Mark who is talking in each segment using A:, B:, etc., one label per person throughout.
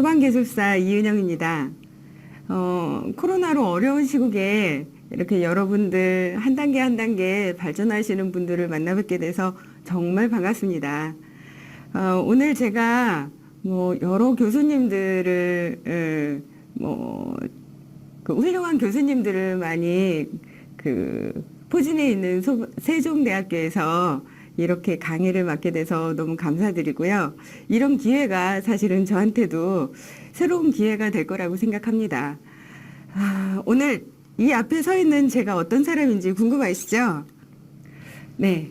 A: 소방기술사 이은영입니다. 코로나로 어려운 시국에 이렇게 여러분들 한 단계 한 단계 발전하시는 분들을 만나 뵙게 돼서 정말 반갑습니다. 오늘 제가 여러 교수님들을 훌륭한 교수님들을 많이 포진해 있는 세종대학교에서 이렇게 강의를 맡게 돼서 너무 감사드리고요. 이런 기회가 사실은 저한테도 새로운 기회가 될 거라고 생각합니다. 오늘 이 앞에 서 있는 제가 어떤 사람인지 궁금하시죠? 네.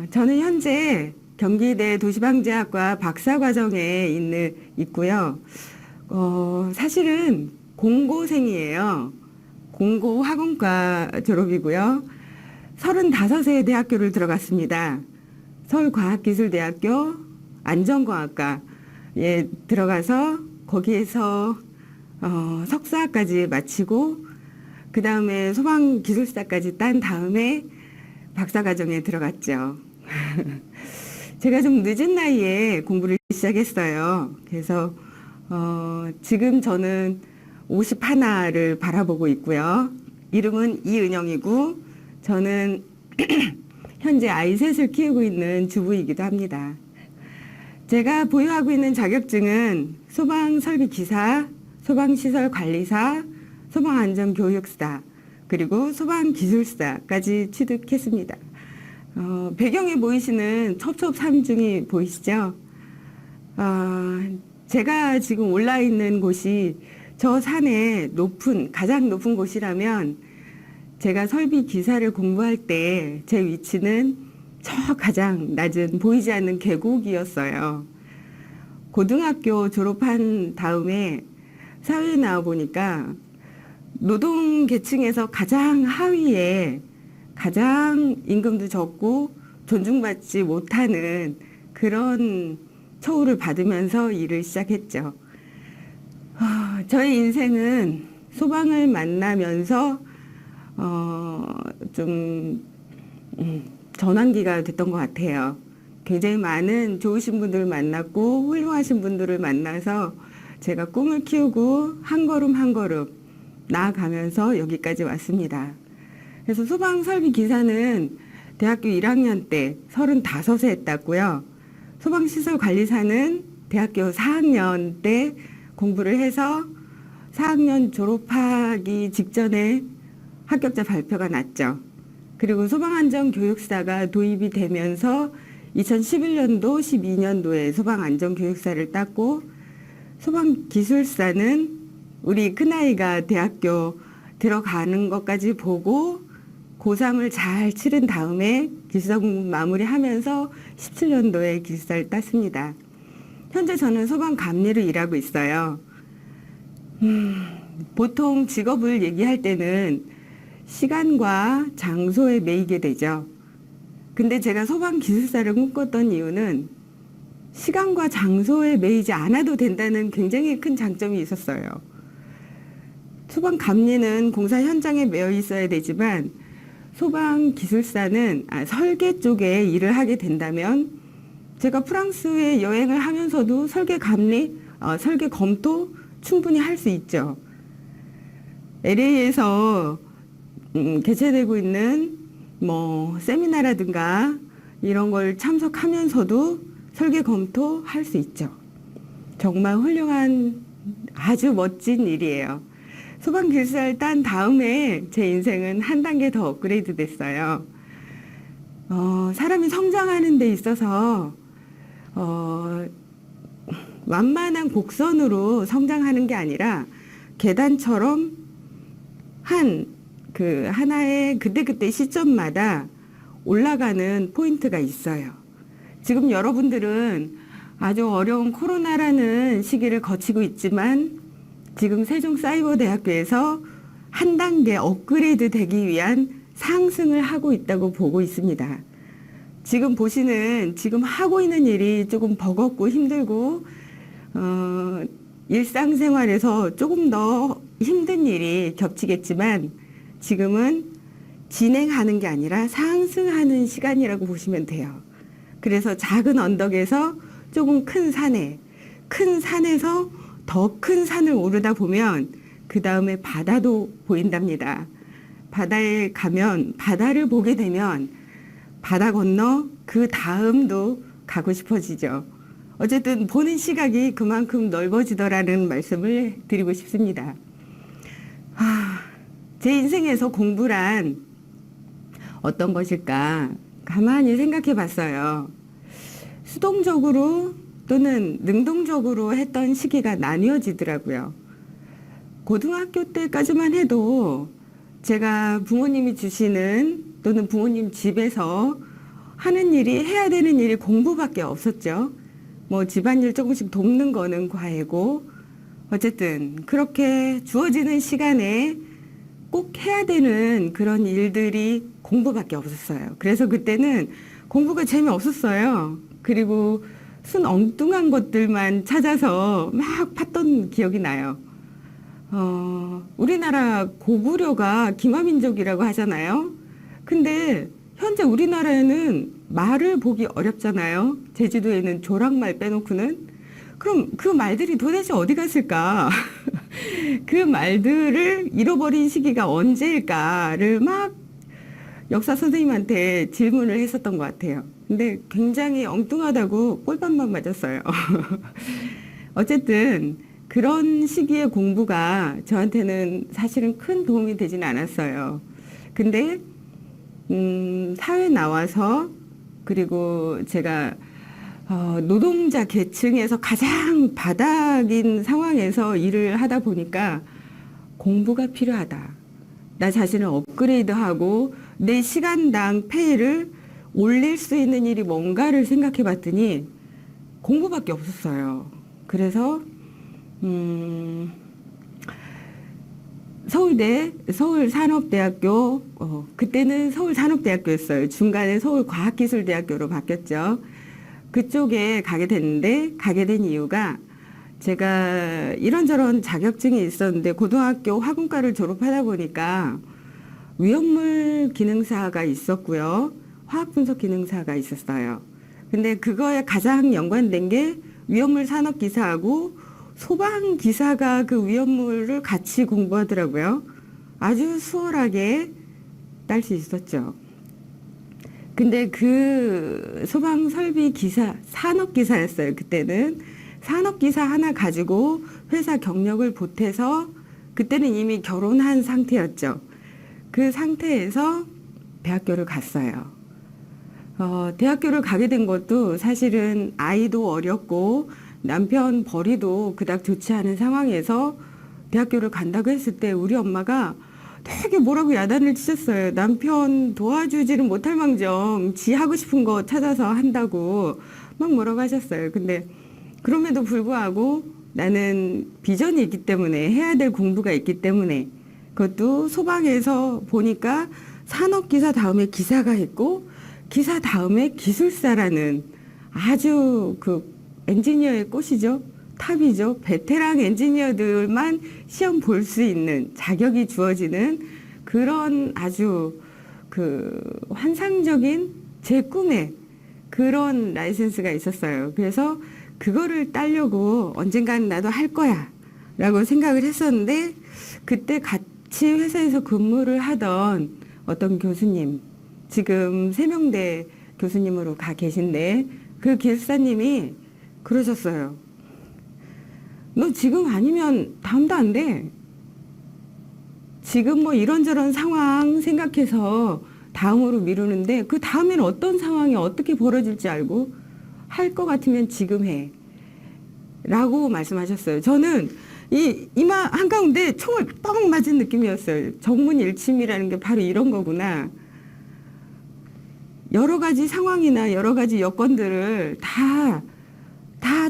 A: 저는 현재 경기대 도시방재학과 박사과정에 있고요. 사실은 공고생이에요. 공고 화공과 졸업이고요. 35세 대학교를 들어갔습니다. 서울과학기술대학교 안전공학과에 들어가서 거기에서 석사까지 마치고 그 다음에 소방기술사까지 딴 다음에 박사과정에 들어갔죠. 제가 좀 늦은 나이에 공부를 시작했어요. 그래서 지금 저는 51을 바라보고 있고요. 이름은 이은영이고 저는 현재 아이 셋을 키우고 있는 주부이기도 합니다. 제가 보유하고 있는 자격증은 소방설비기사, 소방시설관리사, 소방안전교육사, 그리고 소방기술사까지 취득했습니다. 배경에 보이시는 첩첩산중이 보이시죠? 제가 지금 올라 있는 곳이 저 산에 가장 높은 곳이라면 제가 설비 기사를 공부할 때 제 위치는 저 가장 낮은 보이지 않는 계곡이었어요. 고등학교 졸업한 다음에 사회에 나와 보니까 노동 계층에서 가장 하위에 가장 임금도 적고 존중받지 못하는 그런 처우를 받으면서 일을 시작했죠. 저의 인생은 소방을 만나면서 전환기가 됐던 것 같아요. 굉장히 많은 좋으신 분들을 만났고 훌륭하신 분들을 만나서 제가 꿈을 키우고 한 걸음 한 걸음 나아가면서 여기까지 왔습니다. 그래서 소방설비기사는 대학교 1학년 때 35세 했다고요. 소방시설관리사는 대학교 4학년 때 공부를 해서 4학년 졸업하기 직전에 합격자 발표가 났죠. 그리고 소방안전교육사가 도입이 되면서 2011년도, 12년도에 소방안전교육사를 땄고 소방기술사는 우리 큰아이가 대학교 들어가는 것까지 보고 고3을 잘 치른 다음에 기술사 공부 마무리하면서 17년도에 기술사를 땄습니다. 현재 저는 소방감리로 일하고 있어요. 보통 직업을 얘기할 때는 시간과 장소에 매이게 되죠. 근데 제가 소방기술사를 꿈꿨던 이유는 시간과 장소에 매이지 않아도 된다는 굉장히 큰 장점이 있었어요. 소방감리는 공사 현장에 매여 있어야 되지만 소방기술사는 설계 쪽에 일을 하게 된다면 제가 프랑스에 여행을 하면서도 설계 검토 충분히 할 수 있죠. LA에서 개최되고 있는 세미나라든가 이런 걸 참석하면서도 설계 검토 할 수 있죠. 정말 훌륭한 아주 멋진 일이에요. 소방기술사를 딴 다음에 제 인생은 한 단계 더 업그레이드 됐어요. 사람이 성장하는 데 있어서 완만한 곡선으로 성장하는 게 아니라 계단처럼 하나의 그때그때 시점마다 올라가는 포인트가 있어요. 지금 여러분들은 아주 어려운 코로나라는 시기를 거치고 있지만 지금 세종사이버대학교에서 한 단계 업그레이드 되기 위한 상승을 하고 있다고 보고 있습니다. 지금 하고 있는 일이 조금 버겁고 힘들고 일상생활에서 조금 더 힘든 일이 겹치겠지만 지금은 진행하는 게 아니라 상승하는 시간이라고 보시면 돼요. 그래서 작은 언덕에서 조금 큰 산에 큰 산에서 더 큰 산을 오르다 보면 그 다음에 바다도 보인답니다. 바다에 가면 바다를 보게 되면 바다 건너 그 다음도 가고 싶어지죠. 어쨌든 보는 시각이 그만큼 넓어지더라는 말씀을 드리고 싶습니다. 제 인생에서 공부란 어떤 것일까 가만히 생각해 봤어요. 수동적으로 또는 능동적으로 했던 시기가 나뉘어지더라고요. 고등학교 때까지만 해도 제가 부모님이 주시는 또는 부모님 집에서 하는 일이 해야 되는 일이 공부밖에 없었죠. 뭐 집안일 조금씩 돕는 거는 과외고 어쨌든 그렇게 주어지는 시간에 꼭 해야 되는 그런 일들이 공부밖에 없었어요. 그래서 그때는 공부가 재미없었어요. 그리고 순 엉뚱한 것들만 찾아서 막 팠던 기억이 나요. 우리나라 고구려가 기마민족이라고 하잖아요. 근데 현재 우리나라에는 말을 보기 어렵잖아요. 제주도에는 조랑말 빼놓고는. 그럼 그 말들이 도대체 어디 갔을까? 그 말들을 잃어버린 시기가 언제일까를 막 역사 선생님한테 질문을 했었던 것 같아요. 근데 굉장히 엉뚱하다고 꼴밥만 맞았어요. 어쨌든 그런 시기의 공부가 저한테는 사실은 큰 도움이 되진 않았어요. 근데 사회 나와서 그리고 제가 노동자 계층에서 가장 바닥인 상황에서 일을 하다 보니까 공부가 필요하다. 나 자신을 업그레이드하고 내 시간당 페이를 올릴 수 있는 일이 뭔가를 생각해 봤더니 공부밖에 없었어요. 그래서 서울대 서울산업대학교 그때는 서울산업대학교였어요. 중간에 서울과학기술대학교로 바뀌었죠. 그쪽에 가게 됐는데 가게 된 이유가 제가 이런저런 자격증이 있었는데 고등학교 화공과를 졸업하다 보니까 위험물 기능사가 있었고요. 화학분석 기능사가 있었어요. 근데 그거에 가장 연관된 게 위험물 산업기사하고 소방기사가 그 위험물을 같이 공부하더라고요. 아주 수월하게 딸 수 있었죠. 근데 그 소방설비기사, 산업기사였어요. 그때는 산업기사 하나 가지고 회사 경력을 보태서 그때는 이미 결혼한 상태였죠. 그 상태에서 대학교를 갔어요. 대학교를 가게 된 것도 사실은 아이도 어렸고 남편 벌이도 그닥 좋지 않은 상황에서 대학교를 간다고 했을 때 우리 엄마가 되게 뭐라고 야단을 치셨어요. 남편 도와주지는 못할 망정 지 하고 싶은 거 찾아서 한다고 막 뭐라고 하셨어요. 근데 그럼에도 불구하고 나는 비전이 있기 때문에 해야 될 공부가 있기 때문에 그것도 소방에서 보니까 산업기사 다음에 기사가 있고 기사 다음에 기술사라는 아주 그 엔지니어의 꽃이죠. 탑이죠. 베테랑 엔지니어들만 시험 볼 수 있는 자격이 주어지는 그런 아주 그 환상적인 제 꿈의 그런 라이센스가 있었어요. 그래서 그거를 따려고 언젠가는 나도 할 거야 라고 생각을 했었는데 그때 같이 회사에서 근무를 하던 어떤 교수님 지금 세명대 교수님으로 가 계신데 그 기술사님이 그러셨어요. 너 지금 아니면 다음도 안 돼. 지금 뭐 이런저런 상황 생각해서 다음으로 미루는데 그 다음에는 어떤 상황이 어떻게 벌어질지 알고 할 것 같으면 지금 해. 라고 말씀하셨어요. 저는 이 이마 한가운데 총을 뻥 맞은 느낌이었어요. 정문일침이라는 게 바로 이런 거구나. 여러 가지 상황이나 여러 가지 여건들을 다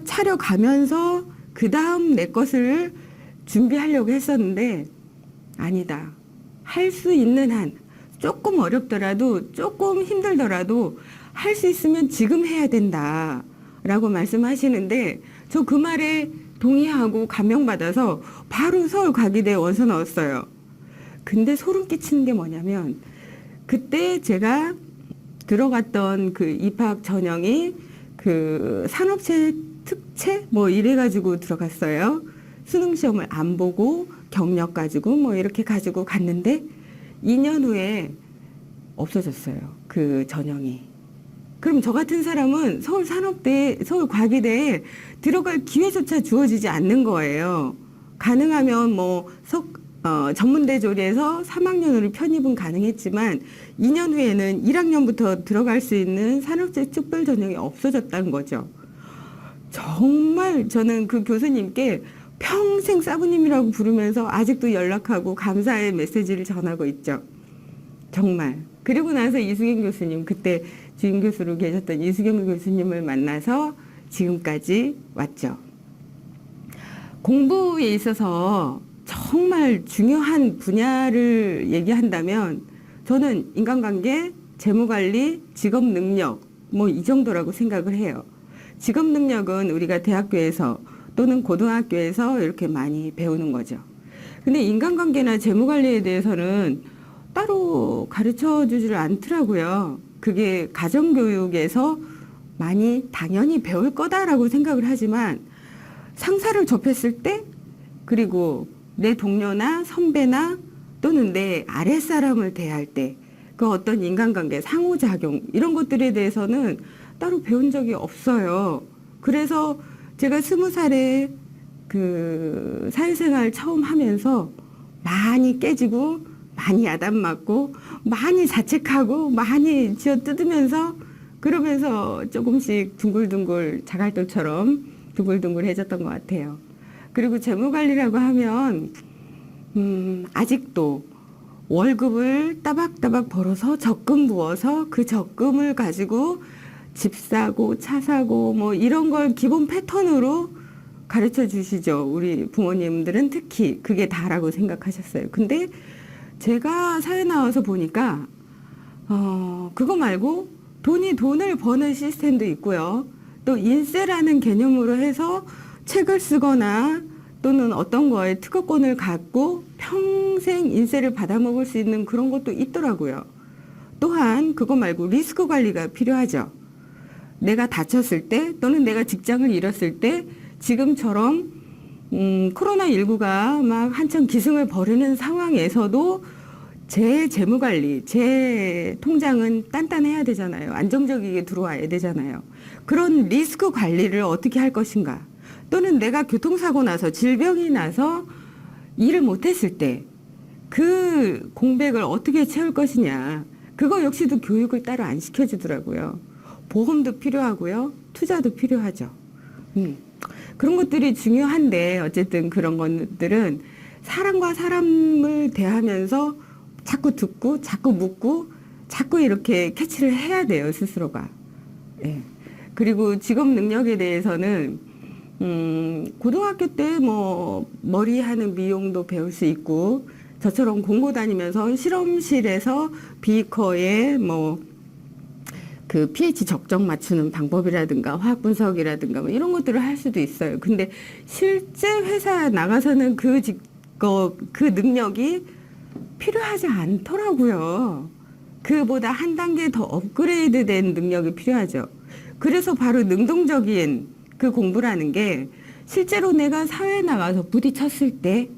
A: 차려가면서 그 다음 내 것을 준비하려고 했었는데 아니다. 할 수 있는 한 조금 어렵더라도 조금 힘들더라도 할 수 있으면 지금 해야 된다 라고 말씀하시는데 저 그 말에 동의하고 감명받아서 바로 서울과기대에 원서 넣었어요. 근데 소름 끼치는 게 뭐냐면 그때 제가 들어갔던 그 입학 전형이 그 산업체 특채 뭐 이래가지고 들어갔어요. 수능 시험을 안 보고 경력 가지고 뭐 이렇게 가지고 갔는데 2년 후에 없어졌어요. 그 전형이. 그럼 저 같은 사람은 서울산업대, 서울과기대에 들어갈 기회조차 주어지지 않는 거예요. 가능하면 뭐 전문대 조리에서 3학년으로 편입은 가능했지만 2년 후에는 1학년부터 들어갈 수 있는 산업재 특별 전형이 없어졌다는 거죠. 정말 저는 그 교수님께 평생 사부님이라고 부르면서 아직도 연락하고 감사의 메시지를 전하고 있죠. 정말. 그리고 나서 이수경 교수님, 그때 주임 교수로 계셨던 이수경 교수님을 만나서 지금까지 왔죠. 공부에 있어서 정말 중요한 분야를 얘기한다면 저는 인간관계, 재무관리, 직업능력 뭐 이 정도라고 생각을 해요. 직업능력은 우리가 대학교에서 또는 고등학교에서 이렇게 많이 배우는 거죠. 근데 인간관계나 재무관리에 대해서는 따로 가르쳐 주지를 않더라고요. 그게 가정교육에서 많이 당연히 배울 거다라고 생각을 하지만 상사를 접했을 때 그리고 내 동료나 선배나 또는 내 아랫사람을 대할 때 그 어떤 인간관계, 상호작용 이런 것들에 대해서는 따로 배운 적이 없어요. 그래서 제가 20살에 그 사회생활 처음 하면서 많이 깨지고 많이 야단 맞고 많이 자책하고 많이 쥐어뜯으면서 그러면서 조금씩 둥글둥글 자갈도처럼 둥글둥글해졌던 것 같아요. 그리고 재무관리라고 하면 아직도 월급을 따박따박 벌어서 적금 부어서 그 적금을 가지고 집 사고 차 사고 뭐 이런 걸 기본 패턴으로 가르쳐 주시죠. 우리 부모님들은 특히 그게 다라고 생각하셨어요. 근데 제가 사회 나와서 보니까 그거 말고 돈을 버는 시스템도 있고요. 또 인세라는 개념으로 해서 책을 쓰거나 또는 어떤 거에 특허권을 갖고 평생 인세를 받아먹을 수 있는 그런 것도 있더라고요. 또한 그거 말고 리스크 관리가 필요하죠. 내가 다쳤을 때 또는 내가 직장을 잃었을 때 지금처럼 코로나19가 막 한참 기승을 벌이는 상황에서도 제 재무관리, 제 통장은 단단해야 되잖아요. 안정적이게 들어와야 되잖아요. 그런 리스크 관리를 어떻게 할 것인가. 또는 내가 교통사고 나서 질병이 나서 일을 못했을 때 그 공백을 어떻게 채울 것이냐. 그거 역시도 교육을 따로 안 시켜주더라고요. 보험도 필요하고요. 투자도 필요하죠. 그런 것들이 중요한데 어쨌든 그런 것들은 사람과 사람을 대하면서 자꾸 듣고 자꾸 묻고 자꾸 이렇게 캐치를 해야 돼요. 스스로가. 예. 그리고 직업 능력에 대해서는 고등학교 때 뭐 머리하는 미용도 배울 수 있고 저처럼 공고 다니면서 실험실에서 비커에 뭐 그 pH 적정 맞추는 방법이라든가 화학 분석이라든가 뭐 이런 것들을 할 수도 있어요. 근데 실제 회사 나가서는 그 능력이 필요하지 않더라고요. 그보다 한 단계 더 업그레이드 된 능력이 필요하죠. 그래서 바로 능동적인 그 공부라는 게 실제로 내가 사회에 나가서 부딪혔을 때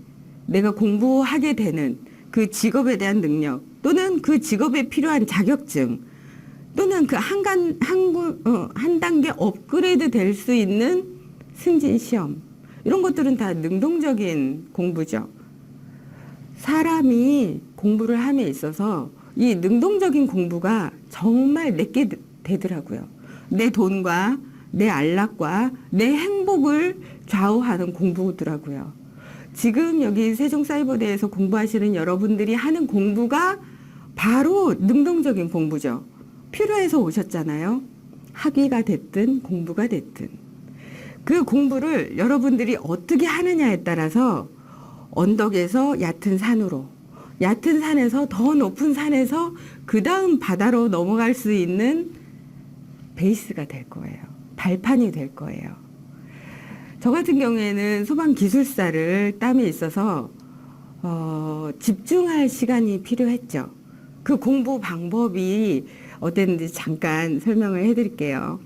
A: 내가 공부하게 되는 그 직업에 대한 능력 또는 그 직업에 필요한 자격증 또는 그 한 단계 업그레이드 될 수 있는 승진 시험 이런 것들은 다 능동적인 공부죠. 사람이 공부를 함에 있어서 이 능동적인 공부가 정말 내게 되더라고요. 내 돈과 내 안락과 내 행복을 좌우하는 공부더라고요. 지금 여기 세종사이버대에서 공부하시는 여러분들이 하는 공부가 바로 능동적인 공부죠. 필요해서 오셨잖아요. 학위가 됐든 공부가 됐든. 그 공부를 여러분들이 어떻게 하느냐에 따라서 언덕에서 얕은 산으로, 얕은 산에서 더 높은 산에서 그 다음 바다로 넘어갈 수 있는 베이스가 될 거예요. 발판이 될 거예요. 저 같은 경우에는 소방기술사를 땀에 있어서 집중할 시간이 필요했죠. 그 공부 방법이 어땠는지 잠깐 설명을 해드릴게요.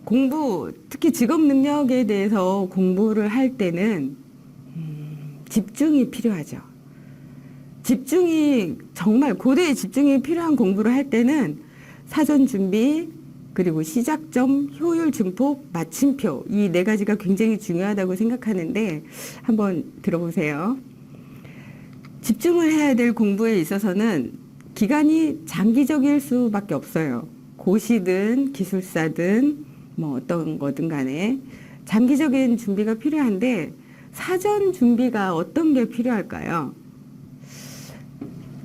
A: 공부, 특히 직업 능력에 대해서 공부를 할 때는 집중이 필요하죠. 집중이 정말 고도의 집중이 필요한 공부를 할 때는 사전 준비, 그리고 시작점, 효율 증폭, 마침표 이 네 가지가 굉장히 중요하다고 생각하는데 한번 들어보세요. 집중을 해야 될 공부에 있어서는 기간이 장기적일 수밖에 없어요. 고시든 기술사든 뭐 어떤 거든 간에 장기적인 준비가 필요한데 사전 준비가 어떤 게 필요할까요?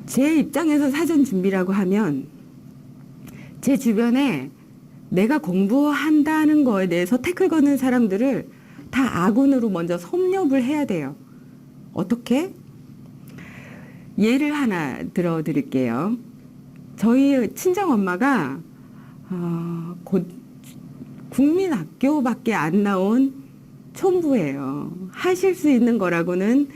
A: 제 입장에서 사전 준비라고 하면 제 주변에 내가 공부한다는 거에 대해서 태클 거는 사람들을 다 아군으로 먼저 섭렵을 해야 돼요. 어떻게? 예를 하나 들어드릴게요. 저희 친정엄마가 곧 국민학교밖에 안 나온 촌부예요. 하실 수 있는 거라고는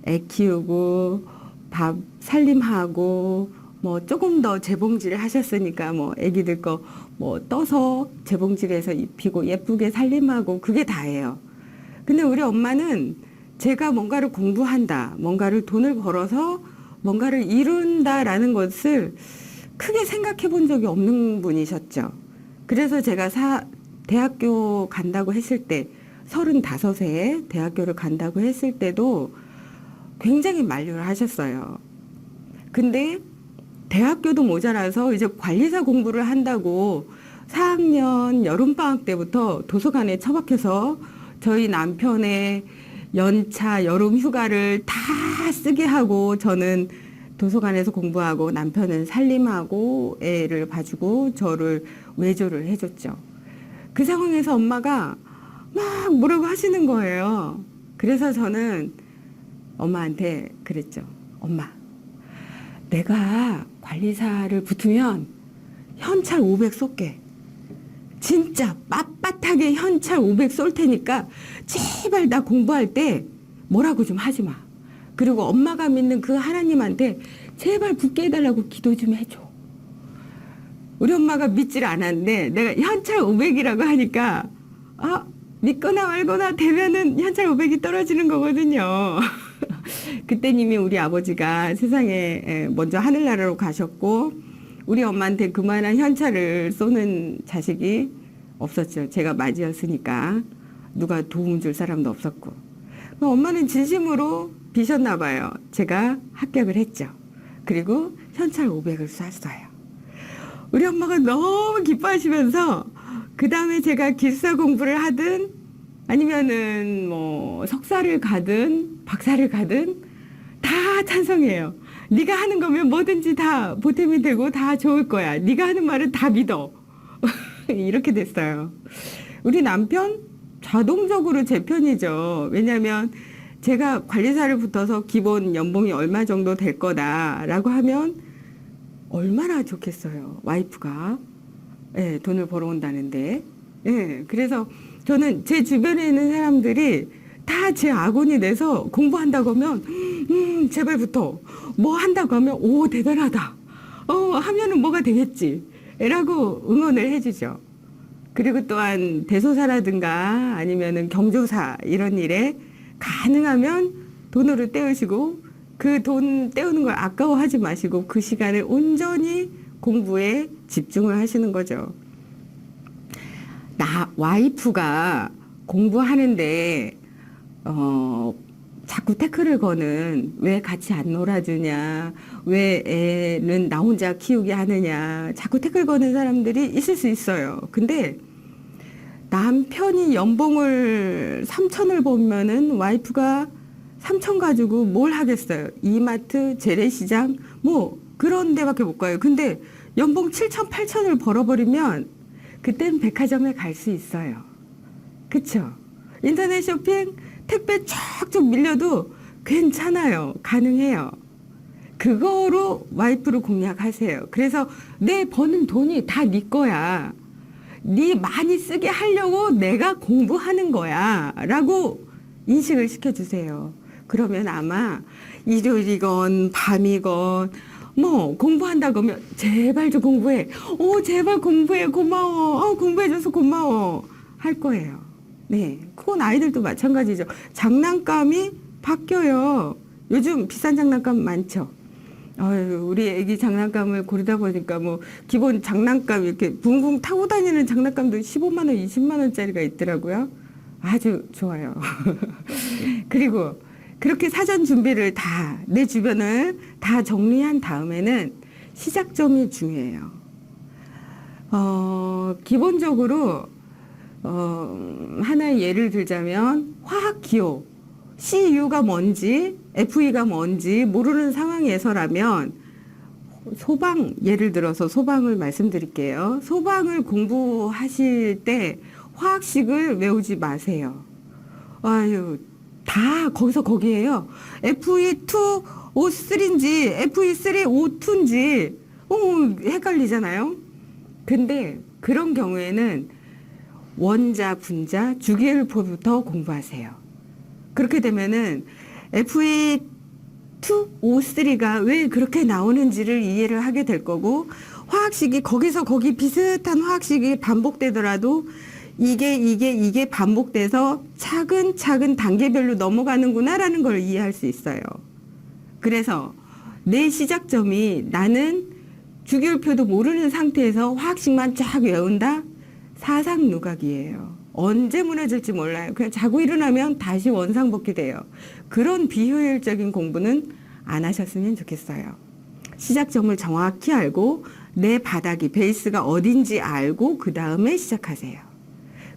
A: 애 키우고 밥 살림하고 뭐 조금 더 재봉질을 하셨으니까 뭐 애기들 거 뭐 떠서 재봉질해서 입히고 예쁘게 살림하고 그게 다예요. 근데 우리 엄마는 제가 뭔가를 공부한다, 뭔가를 돈을 벌어서 뭔가를 이룬다라는 것을 크게 생각해 본 적이 없는 분이셨죠. 그래서 제가 대학교 간다고 했을 때 35세 대학교를 간다고 했을 때도 굉장히 만류를 하셨어요. 근데 대학교도 모자라서 이제 관리사 공부를 한다고 4학년 여름방학 때부터 도서관에 처박혀서 저희 남편의 연차 여름 휴가를 다 쓰게 하고 저는 도서관에서 공부하고 남편은 살림하고 애를 봐주고 저를 외조를 해줬죠. 그 상황에서 엄마가 막 뭐라고 하시는 거예요. 그래서 저는 엄마한테 그랬죠. 엄마, 내가 관리사를 붙으면 현찰 500 쏠게. 진짜 빳빳하게 현찰 500 쏠 테니까 제발 나 공부할 때 뭐라고 좀 하지 마. 그리고 엄마가 믿는 그 하나님한테 제발 붙게 해달라고 기도 좀 해줘. 우리 엄마가 믿질 않았는데 내가 현찰 500이라고 하니까 믿거나 말거나 되면은 현찰 500이 떨어지는 거거든요. 그땐 이미 우리 아버지가 세상에 먼저 하늘나라로 가셨고 우리 엄마한테 그만한 현찰을 쏘는 자식이 없었죠. 제가 맞이였으니까 누가 도움 줄 사람도 없었고. 엄마는 진심으로 비셨나 봐요. 제가 합격을 했죠. 그리고 현찰 500을 쐈어요. 우리 엄마가 너무 기뻐하시면서 그 다음에 제가 기숙사 공부를 하든 아니면은 뭐 석사를 가든 박사를 가든 다 찬성해요. 네가 하는 거면 뭐든지 다 보탬이 되고 다 좋을 거야. 네가 하는 말은 다 믿어. 이렇게 됐어요. 우리 남편 자동적으로 제 편이죠. 왜냐하면 제가 관리사를 붙어서 기본 연봉이 얼마 정도 될 거다라고 하면 얼마나 좋겠어요. 와이프가 돈을 벌어온다는데. 그래서 저는 제 주변에 있는 사람들이 다 제 아군이 돼서 공부한다고 하면 제발 붙어. 뭐 한다고 하면 오 대단하다. 하면은 뭐가 되겠지. 라고 응원을 해주죠. 그리고 또한 대소사라든가 아니면은 경조사 이런 일에 가능하면 돈으로 때우시고 그 돈 때우는 걸 아까워하지 마시고 그 시간을 온전히 공부에 집중을 하시는 거죠. 와이프가 공부하는데 자꾸 태클을 거는 왜 같이 안 놀아주냐, 왜 애는 나 혼자 키우게 하느냐, 자꾸 태클 거는 사람들이 있을 수 있어요. 근데 남편이 연봉을 3천을 보면은 와이프가 3천 가지고 뭘 하겠어요. 이마트, 재래시장 뭐 그런 데밖에 못 가요. 근데 연봉 7천, 8천을 벌어버리면 그땐 백화점에 갈 수 있어요. 그쵸? 인터넷 쇼핑, 택배 쫙쫙 밀려도 괜찮아요. 가능해요. 그거로 와이프를 공략하세요. 그래서 내 버는 돈이 다 네 거야. 네 많이 쓰게 하려고 내가 공부하는 거야. 라고 인식을 시켜주세요. 그러면 아마 일요일이건 밤이건 뭐 공부한다고 하면 제발 좀 공부해. 제발 공부해. 고마워. 공부해줘서 고마워. 할 거예요. 네. 그건 아이들도 마찬가지죠. 장난감이 바뀌어요. 요즘 비싼 장난감 많죠. 우리 애기 장난감을 고르다 보니까 뭐 기본 장난감 이렇게 붕붕 타고 다니는 장난감도 15만 원, 20만 원짜리가 있더라고요. 아주 좋아요. 그리고 그렇게 사전 준비를 다, 내 주변을 다 정리한 다음에는 시작점이 중요해요. 기본적으로, 하나의 예를 들자면, 화학 기호, CU가 뭔지, FE가 뭔지 모르는 상황에서라면, 예를 들어서 소방을 말씀드릴게요. 소방을 공부하실 때 화학식을 외우지 마세요. 다 거기서 거기에요. FE2 O3인지 FE3 O2인지 헷갈리잖아요. 근데 그런 경우에는 원자, 분자, 주기율표부터 공부하세요. 그렇게 되면은 FE2 O3가 왜 그렇게 나오는지를 이해를 하게 될 거고, 화학식이 거기서 거기 비슷한 화학식이 반복되더라도 이게 반복돼서 차근차근 단계별로 넘어가는구나라는 걸 이해할 수 있어요. 그래서 내 시작점이 나는 주기율표도 모르는 상태에서 화학식만 쫙 외운다? 사상누각이에요. 언제 무너질지 몰라요. 그냥 자고 일어나면 다시 원상복귀 돼요. 그런 비효율적인 공부는 안 하셨으면 좋겠어요. 시작점을 정확히 알고 내 바닥이 베이스가 어딘지 알고 그 다음에 시작하세요.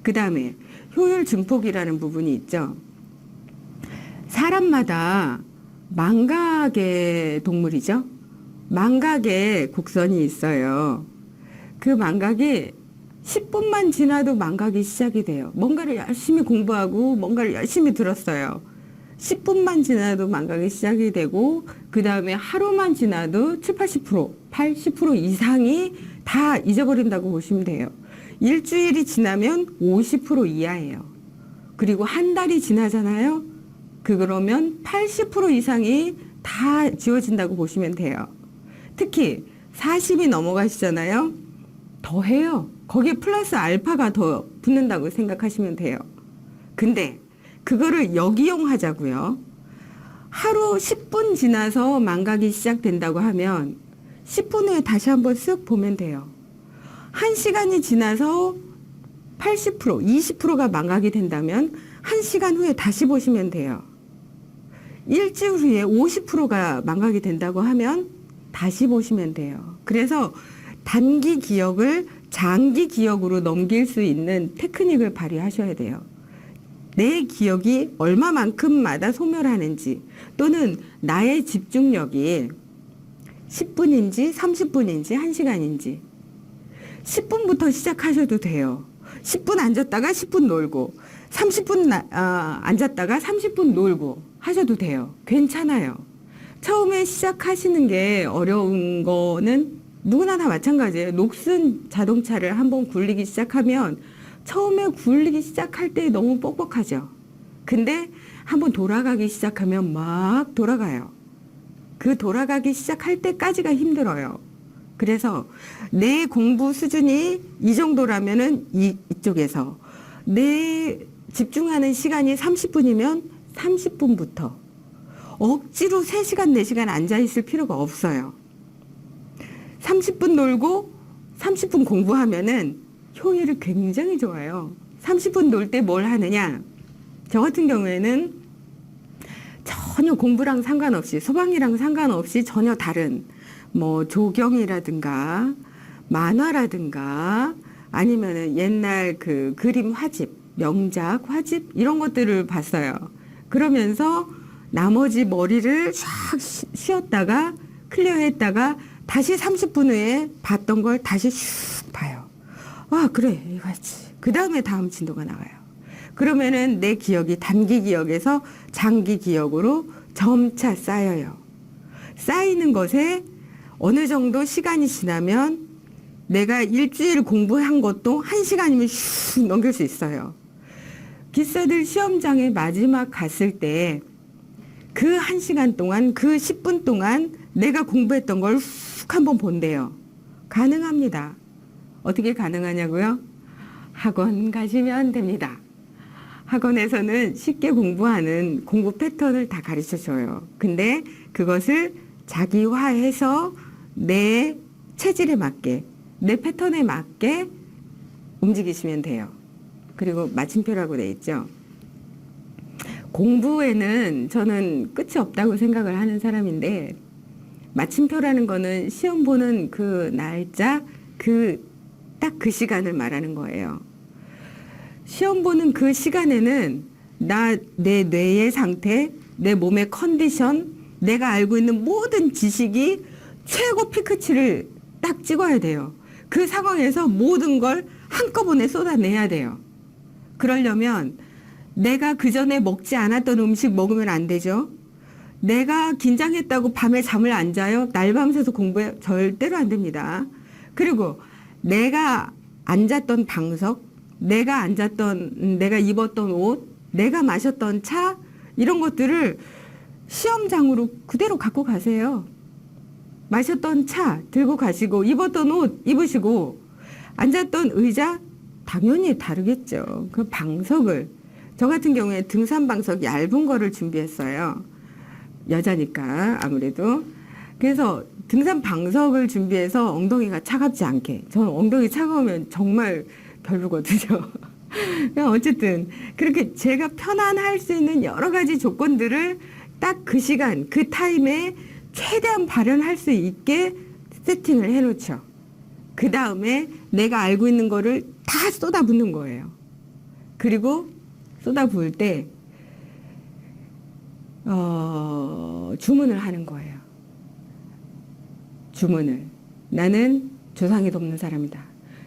A: 그 다음에 효율 증폭이라는 부분이 있죠. 사람마다 망각의 동물이죠. 망각의 곡선이 있어요. 그 망각이 10분만 지나도 망각이 시작이 돼요. 뭔가를 열심히 공부하고 뭔가를 열심히 들었어요. 10분만 지나도 망각이 시작이 되고, 그 다음에 하루만 지나도 70~80%, 80% 이상이 다 잊어버린다고 보시면 돼요. 일주일이 지나면 50% 이하예요. 그리고 한 달이 지나잖아요. 그러면 80% 이상이 다 지워진다고 보시면 돼요. 특히 40이 넘어가시잖아요. 더 해요. 거기에 플러스 알파가 더 붙는다고 생각하시면 돼요. 근데 그거를 역이용하자고요. 하루 10분 지나서 망각이 시작된다고 하면 10분 후에 다시 한번 쓱 보면 돼요. 1시간이 지나서 80%, 20%가 망각이 된다면 1시간 후에 다시 보시면 돼요. 일주일 후에 50%가 망각이 된다고 하면 다시 보시면 돼요. 그래서 단기 기억을 장기 기억으로 넘길 수 있는 테크닉을 발휘하셔야 돼요. 내 기억이 얼마만큼마다 소멸하는지, 또는 나의 집중력이 10분인지 30분인지 1시간인지 10분부터 시작하셔도 돼요. 10분 앉았다가 10분 놀고 30분 앉았다가 30분 놀고 하셔도 돼요. 괜찮아요. 처음에 시작하시는 게 어려운 거는 누구나 다 마찬가지예요. 녹슨 자동차를 한번 굴리기 시작하면 처음에 굴리기 시작할 때 너무 뻑뻑하죠. 근데 한번 돌아가기 시작하면 막 돌아가요. 그 돌아가기 시작할 때까지가 힘들어요. 그래서 내 공부 수준이 이 정도라면은 이쪽에서 내 집중하는 시간이 30분이면 30분부터 억지로 3시간, 4시간 앉아있을 필요가 없어요. 30분 놀고 30분 공부하면은 효율이 굉장히 좋아요. 30분 놀 때 뭘 하느냐? 저 같은 경우에는 전혀 공부랑 상관없이, 소방이랑 상관없이 전혀 다른 뭐 조경이라든가 만화라든가 아니면은 옛날 그 그림 화집, 명작 화집 이런 것들을 봤어요. 그러면서 나머지 머리를 쫙 쉬었다가 클리어했다가 다시 30분 후에 봤던 걸 다시 슉 봐요. 와, 그래, 이거지. 그 다음에 다음 진도가 나와요. 그러면은 내 기억이 단기 기억에서 장기 기억으로 점차 쌓여요. 쌓이는 것에 어느 정도 시간이 지나면 내가 일주일 공부한 것도 1시간이면 슉 넘길 수 있어요. 기사들 시험장에 마지막 갔을 때 그 1시간 동안, 그 10분 동안 내가 공부했던 걸 훅 한번 본대요. 가능합니다. 어떻게 가능하냐고요? 학원 가시면 됩니다. 학원에서는 쉽게 공부하는 공부 패턴을 다 가르쳐 줘요. 근데 그것을 자기화해서 내 체질에 맞게, 내 패턴에 맞게 움직이시면 돼요. 그리고 마침표라고 돼 있죠. 공부에는 저는 끝이 없다고 생각을 하는 사람인데, 마침표라는 거는 시험 보는 그 날짜, 딱 그 시간을 말하는 거예요. 시험 보는 그 시간에는 내 뇌의 상태, 내 몸의 컨디션, 내가 알고 있는 모든 지식이 최고 피크치를 딱 찍어야 돼요. 그 상황에서 모든 걸 한꺼번에 쏟아내야 돼요. 그러려면 내가 그 전에 먹지 않았던 음식 먹으면 안 되죠. 내가 긴장했다고 밤에 잠을 안 자요? 날밤새서 공부해? 절대로 안 됩니다. 그리고 내가 앉았던 방석, 내가 입었던 옷, 내가 마셨던 차, 이런 것들을 시험장으로 그대로 갖고 가세요. 마셨던 차 들고 가시고, 입었던 옷 입으시고, 앉았던 의자 당연히 다르겠죠. 그 방석을, 저 같은 경우에 등산 방석 얇은 거를 준비했어요. 여자니까 아무래도. 그래서 등산 방석을 준비해서 엉덩이가 차갑지 않게. 저는 엉덩이 차가우면 정말 별로거든요. 어쨌든 그렇게 제가 편안할 수 있는 여러 가지 조건들을 딱 그 시간, 그 타임에 최대한 발현할 수 있게 세팅을 해놓죠. 그 다음에 내가 알고 있는 거를 다 쏟아붓는 거예요. 그리고 쏟아부을 때 주문을 하는 거예요. 주문을. 나는 조상이 돕는 사람이다.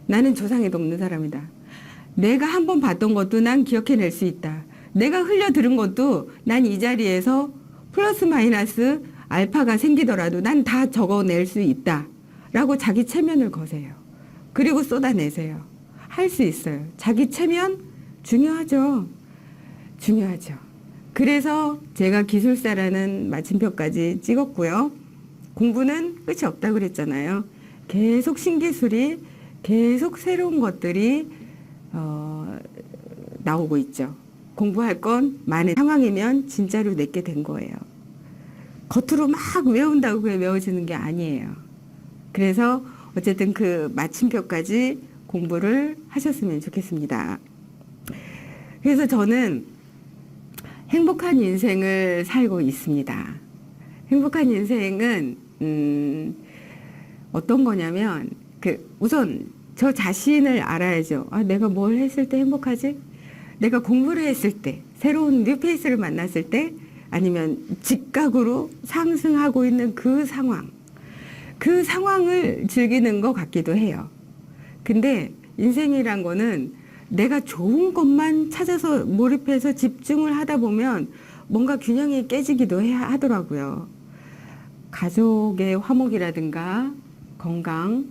A: 나는 조상이 돕는 사람이다. 내가 한번 봤던 것도 난 기억해낼 수 있다. 내가 흘려 들은 것도 난 이 자리에서 플러스 마이너스 알파가 생기더라도 난 다 적어낼 수 있다. 라고 자기 체면을 거세요. 그리고 쏟아내세요. 할 수 있어요. 자기 체면 중요하죠. 중요하죠. 그래서 제가 기술사라는 마침표까지 찍었고요. 공부는 끝이 없다고 그랬잖아요. 계속 신기술이, 계속 새로운 것들이 나오고 있죠. 공부할 건 많은 상황이면 진짜로 내게 된 거예요. 겉으로 막 외운다고 그게 외워지는 게 아니에요. 그래서 어쨌든 그 마침표까지 공부를 하셨으면 좋겠습니다. 그래서 저는 행복한 인생을 살고 있습니다. 행복한 인생은 어떤 거냐면 우선 저 자신을 알아야죠. 아, 내가 뭘 했을 때 행복하지? 내가 공부를 했을 때, 새로운 뉴페이스를 만났을 때, 아니면 직각으로 상승하고 있는 그 상황을 즐기는 것 같기도 해요. 근데 인생이란 거는 내가 좋은 것만 찾아서 몰입해서 집중을 하다 보면 뭔가 균형이 깨지기도 하더라고요. 가족의 화목이라든가 건강,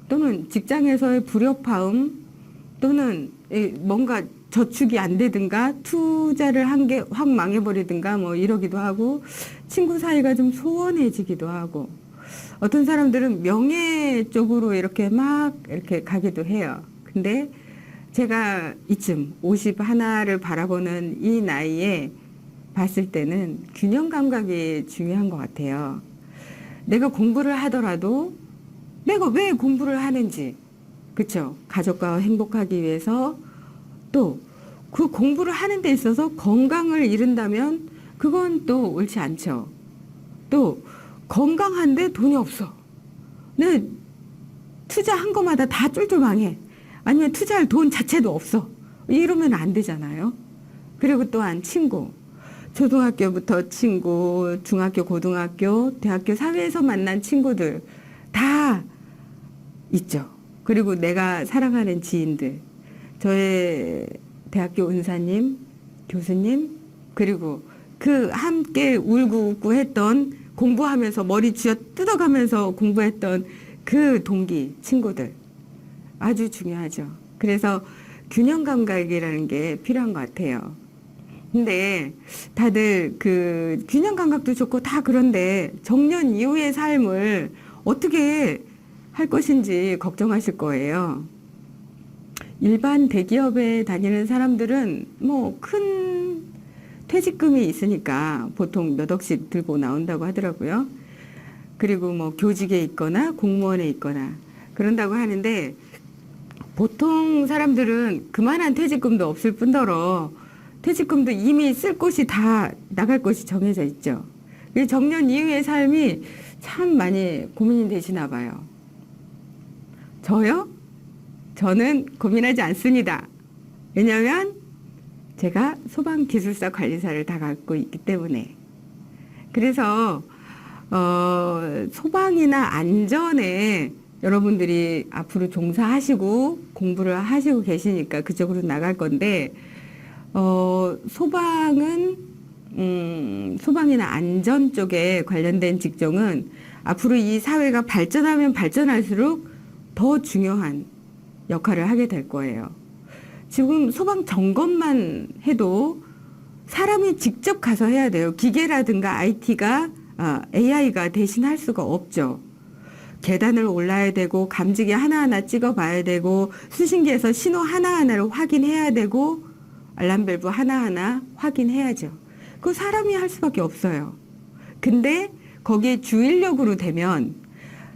A: 또는 직장에서의 불협화음, 또는 뭔가 저축이 안 되든가 투자를 한 게 확 망해버리든가 뭐 이러기도 하고, 친구 사이가 좀 소원해지기도 하고, 어떤 사람들은 명예 쪽으로 이렇게 막 이렇게 가기도 해요. 근데 제가 이쯤 51를 바라보는 이 나이에 봤을 때는 균형 감각이 중요한 것 같아요. 내가 공부를 하더라도 내가 왜 공부를 하는지, 그쵸? 가족과 행복하기 위해서, 또 그 공부를 하는 데 있어서 건강을 잃은다면 그건 또 옳지 않죠. 또 건강한데 돈이 없어. 내 투자한 것마다 다 쫄쫄 망해. 아니면 투자할 돈 자체도 없어. 이러면 안 되잖아요. 그리고 또한 친구. 초등학교부터 친구, 중학교, 고등학교, 대학교, 사회에서 만난 친구들 다 있죠. 그리고 내가 사랑하는 지인들, 저의 대학교 은사님, 교수님, 그리고 그 함께 울고 웃고 했던, 공부하면서 머리 쥐어 뜯어가면서 공부했던 그 동기, 친구들 아주 중요하죠. 그래서 균형 감각이라는 게 필요한 것 같아요. 근데 다들 그 균형 감각도 좋고 다 그런데 정년 이후의 삶을 어떻게 할 것인지 걱정하실 거예요. 일반 대기업에 다니는 사람들은 뭐 큰 퇴직금이 있으니까 보통 몇 억씩 들고 나온다고 하더라고요. 그리고 뭐 교직에 있거나 공무원에 있거나 그런다고 하는데 보통 사람들은 그만한 퇴직금도 없을 뿐더러 퇴직금도 이미 쓸 곳이 다 나갈 곳이 정해져 있죠. 정년 이후의 삶이 참 많이 고민이 되시나 봐요. 저요? 저는 고민하지 않습니다. 왜냐하면 제가 소방기술사 관리사를 다 갖고 있기 때문에. 그래서 소방이나 안전에 여러분들이 앞으로 종사하시고 공부를 하시고 계시니까 그쪽으로 나갈 건데 소방은 소방이나 안전 쪽에 관련된 직종은 앞으로 이 사회가 발전하면 발전할수록 더 중요한 역할을 하게 될 거예요. 지금 소방 점검만 해도 사람이 직접 가서 해야 돼요. 기계라든가 AI가 대신 할 수가 없죠. 계단을 올라야 되고 감지기 하나하나 찍어봐야 되고 수신기에서 신호 하나하나를 확인해야 되고 알람밸브 하나하나 확인해야죠. 그거 사람이 할 수밖에 없어요. 근데 거기에 주인력으로 되면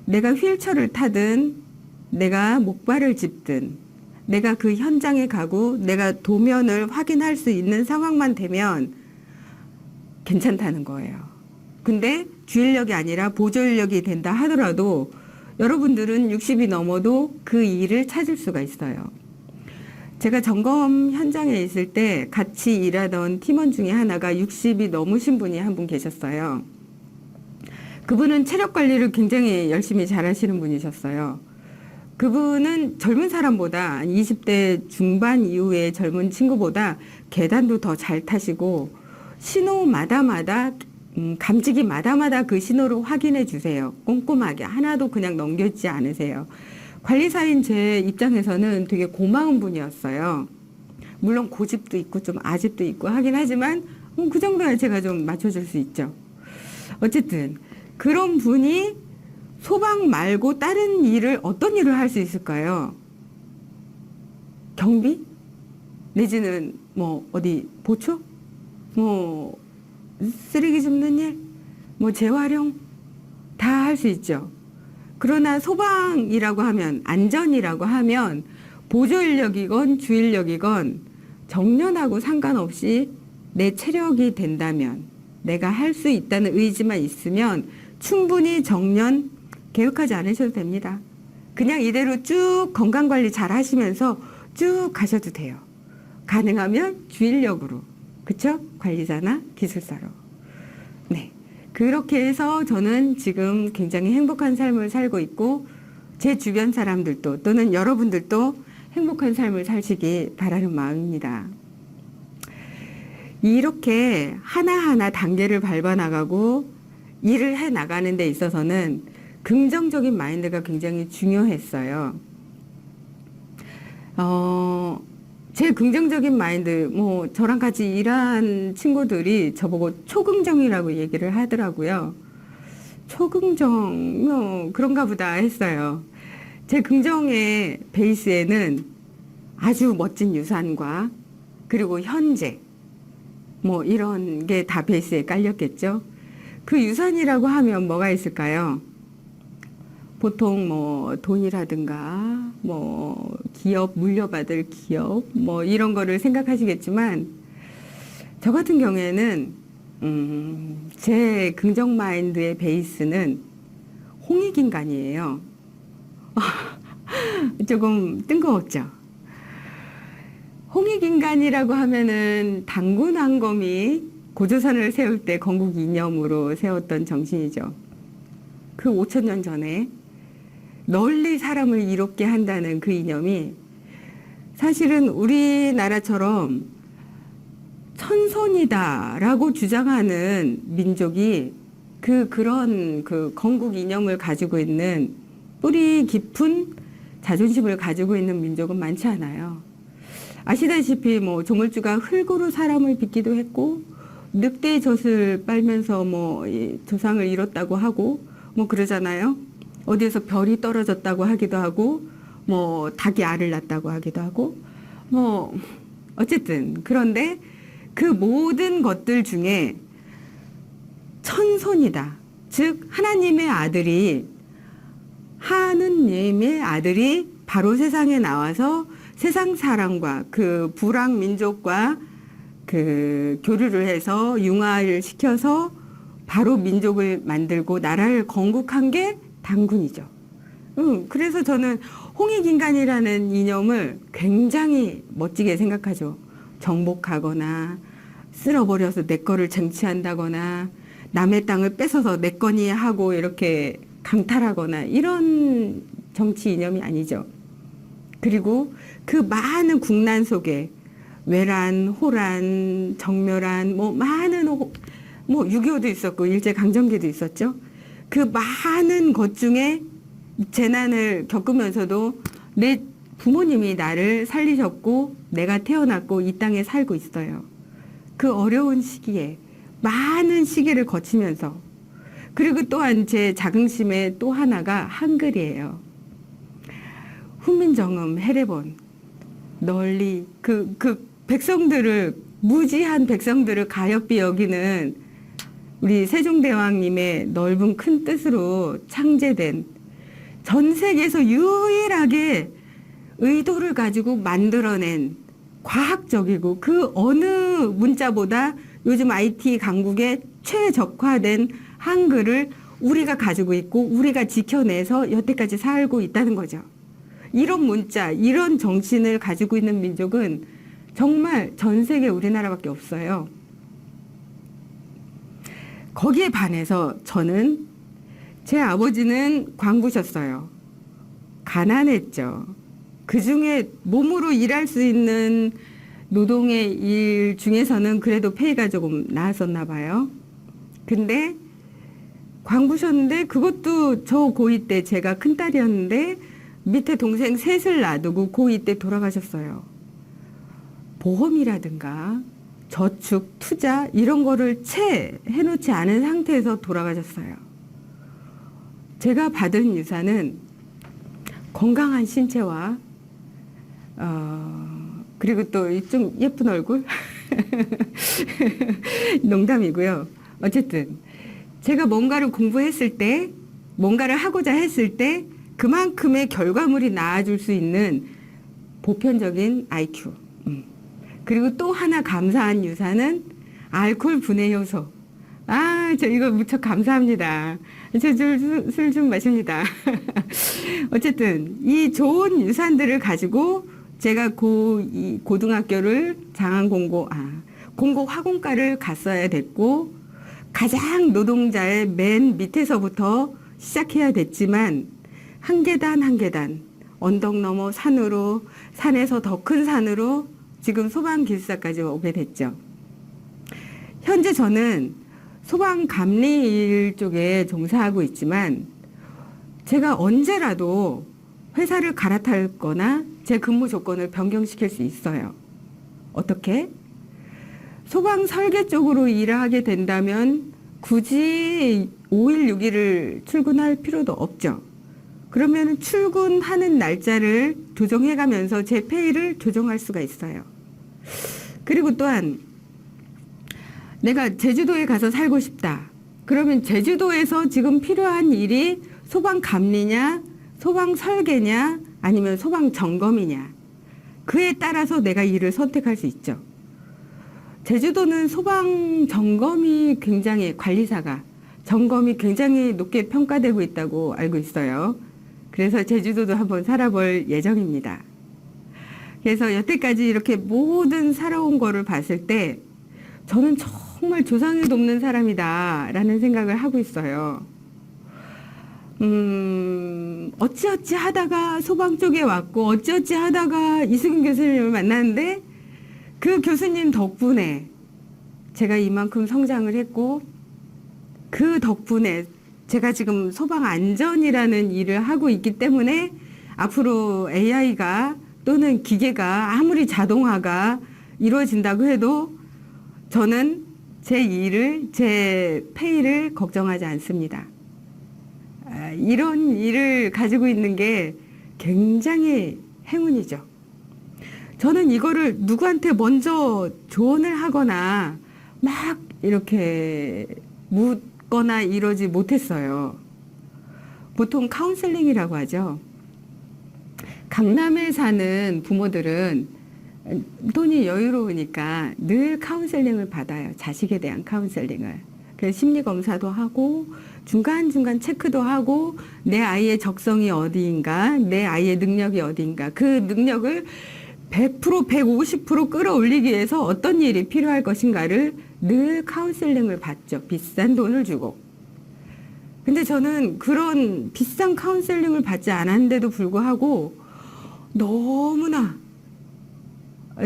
A: 내가 휠체어를 타든 내가 목발을 짚든 내가 그 현장에 가고 내가 도면을 확인할 수 있는 상황만 되면 괜찮다는 거예요. 근데 주인력이 아니라 보조인력이 된다 하더라도 여러분들은 60이 넘어도 그 일을 찾을 수가 있어요. 제가 점검 현장에 있을 때 같이 일하던 팀원 중에 하나가 60이 넘으신 분이 한 분 계셨어요. 그분은 체력 관리를 굉장히 열심히 잘 하시는 분이셨어요. 그분은 젊은 사람보다 20대 중반 이후의 젊은 친구보다 계단도 더 잘 타시고 신호마다마다 감지기마다마다 그 신호를 확인해 주세요. 꼼꼼하게 하나도 그냥 넘겨지지 않으세요. 관리사인 제 입장에서는 되게 고마운 분이었어요. 물론 고집도 있고 좀 아집도 있고 하긴 하지만 그 정도야 제가 좀 맞춰줄 수 있죠. 어쨌든 그런 분이 소방 말고 다른 일을 어떤 일을 할 수 있을까요? 경비? 내지는 뭐 어디 보초? 뭐 쓰레기 줍는 일? 뭐 재활용? 다 할 수 있죠. 그러나 소방이라고 하면 안전이라고 하면 보조인력이건 주인력이건 정년하고 상관없이 내 체력이 된다면 내가 할 수 있다는 의지만 있으면 충분히 정년 계획하지 않으셔도 됩니다. 그냥 이대로 쭉 건강관리 잘 하시면서 쭉 가셔도 돼요. 가능하면 주인력으로. 그쵸? 관리자나 기술사로. 네. 그렇게 해서 저는 지금 굉장히 행복한 삶을 살고 있고 제 주변 사람들도 또는 여러분들도 행복한 삶을 사시기 바라는 마음입니다. 이렇게 하나하나 단계를 밟아 나가고 일을 해 나가는 데 있어서는 긍정적인 마인드가 굉장히 중요했어요. 제 긍정적인 마인드, 뭐, 저랑 같이 일한 친구들이 저보고 초긍정이라고 얘기를 하더라고요. 초긍정, 뭐, 그런가 보다 했어요. 제 긍정의 베이스에는 아주 멋진 유산과 그리고 현재, 뭐, 이런 게 다 베이스에 깔렸겠죠. 그 유산이라고 하면 뭐가 있을까요? 보통 뭐 돈이라든가 뭐 기업, 물려받을 기업 뭐 이런 거를 생각하시겠지만 저 같은 경우에는 제 긍정 마인드의 베이스는 홍익인간이에요. 조금 뜬금없죠. 홍익인간이라고 하면은 당군왕검이 고조선을 세울 때 건국 이념으로 세웠던 정신이죠. 그 5,000년 전에 널리 사람을 이롭게 한다는 그 이념이 사실은 우리나라처럼 천선이다라고 주장하는 민족이 그런 건국 이념을 가지고 있는 뿌리 깊은 자존심을 가지고 있는 민족은 많지 않아요. 아시다시피 뭐 조물주가 흙으로 사람을 빚기도 했고 늑대의 젖을 빨면서 뭐 조상을 잃었다고 하고 뭐 그러잖아요. 어디에서 별이 떨어졌다고 하기도 하고 뭐 닭이 알을 낳았다고 하기도 하고 뭐 어쨌든 그런데 그 모든 것들 중에 천손이다. 즉 하나님의 아들이 바로 세상에 나와서 세상 사람과 그 불황 민족과 그 교류를 해서 융화를 시켜서 바로 민족을 만들고 나라를 건국한 게 단군이죠. 그래서 저는 홍익인간이라는 이념을 굉장히 멋지게 생각하죠. 정복하거나 쓸어버려서 내 거를 쟁취한다거나 남의 땅을 뺏어서 내 거니 하고 이렇게 강탈하거나 이런 정치 이념이 아니죠. 그리고 그 많은 국난 속에 외란, 호란, 정멸한 뭐 많은 뭐 6.25도 있었고 일제강점기도 있었죠. 그 많은 것 중에 재난을 겪으면서도 내 부모님이 나를 살리셨고 내가 태어났고 이 땅에 살고 있어요. 그 어려운 시기에 많은 시기를 거치면서 그리고 또한 제 자긍심의 또 하나가 한글이에요. 훈민정음 해례본 널리 그 백성들을 무지한 백성들을 가엾이 여기는 우리 세종대왕님의 넓은 큰 뜻으로 창제된 전 세계에서 유일하게 의도를 가지고 만들어낸 과학적이고 그 어느 문자보다 요즘 IT 강국에 최적화된 한글을 우리가 가지고 있고 우리가 지켜내서 여태까지 살고 있다는 거죠. 이런 문자, 이런 정신을 가지고 있는 민족은 정말 전 세계 우리나라밖에 없어요. 거기에 반해서 저는 제 아버지는 광부셨어요. 가난했죠. 그 중에 몸으로 일할 수 있는 노동의 일 중에서는 그래도 페이가 조금 나았었나 봐요. 근데 광부셨는데 그것도 저 고2 때 제가 큰딸이었는데 밑에 동생 셋을 놔두고 고2 때 돌아가셨어요. 보험이라든가 저축, 투자 이런 거를 채 해놓지 않은 상태에서 돌아가셨어요. 제가 받은 유산은 건강한 신체와 그리고 또 좀 예쁜 얼굴 농담이고요. 어쨌든 제가 뭔가를 공부했을 때 뭔가를 하고자 했을 때 그만큼의 결과물이 나와줄 수 있는 보편적인 IQ. 그리고 또 하나 감사한 유산은 알코올 분해 효소. 저 이거 무척 감사합니다. 저 술 좀 마십니다. 어쨌든 이 좋은 유산들을 가지고 제가 고등학교를 공고 화공과를 갔어야 됐고 가장 노동자의 맨 밑에서부터 시작해야 됐지만 한 계단 한 계단 언덕 넘어 산으로 산에서 더 큰 산으로 지금 소방기술사까지 오게 됐죠. 현재 저는 소방감리일 쪽에 종사하고 있지만 제가 언제라도 회사를 갈아탈 거나 제 근무 조건을 변경시킬 수 있어요. 어떻게? 소방 설계 쪽으로 일을 하게 된다면 굳이 5일 6일을 출근할 필요도 없죠. 그러면 출근하는 날짜를 조정해가면서 제 페이를 조정할 수가 있어요. 그리고 또한 내가 제주도에 가서 살고 싶다. 그러면 제주도에서 지금 필요한 일이 소방 감리냐, 소방 설계냐, 아니면 소방 점검이냐. 그에 따라서 내가 일을 선택할 수 있죠. 제주도는 소방 점검이 굉장히 점검이 굉장히 높게 평가되고 있다고 알고 있어요. 그래서 제주도도 한번 살아볼 예정입니다. 그래서 여태까지 이렇게 모든 살아온 거를 봤을 때 저는 정말 조상을 돕는 사람이다 라는 생각을 하고 있어요. 어찌어찌 하다가 소방 쪽에 왔고 어찌어찌 하다가 이승훈 교수님을 만났는데 그 교수님 덕분에 제가 이만큼 성장을 했고 그 덕분에 제가 지금 소방 안전이라는 일을 하고 있기 때문에 앞으로 AI가 또는 기계가 아무리 자동화가 이루어진다고 해도 저는 제 일을, 제 페이를 걱정하지 않습니다. 이런 일을 가지고 있는 게 굉장히 행운이죠. 저는 이거를 누구한테 먼저 조언을 하거나 막 이렇게 묻거나 이러지 못했어요. 보통 카운셀링이라고 하죠. 강남에 사는 부모들은 돈이 여유로우니까 늘 카운셀링을 받아요. 자식에 대한 카운셀링을. 그래서 심리검사도 하고 중간중간 체크도 하고 내 아이의 적성이 어디인가, 내 아이의 능력이 어디인가, 그 능력을 100%, 150% 끌어올리기 위해서 어떤 일이 필요할 것인가를 늘 카운셀링을 받죠. 비싼 돈을 주고. 근데 저는 그런 비싼 카운셀링을 받지 않았는데도 불구하고 너무나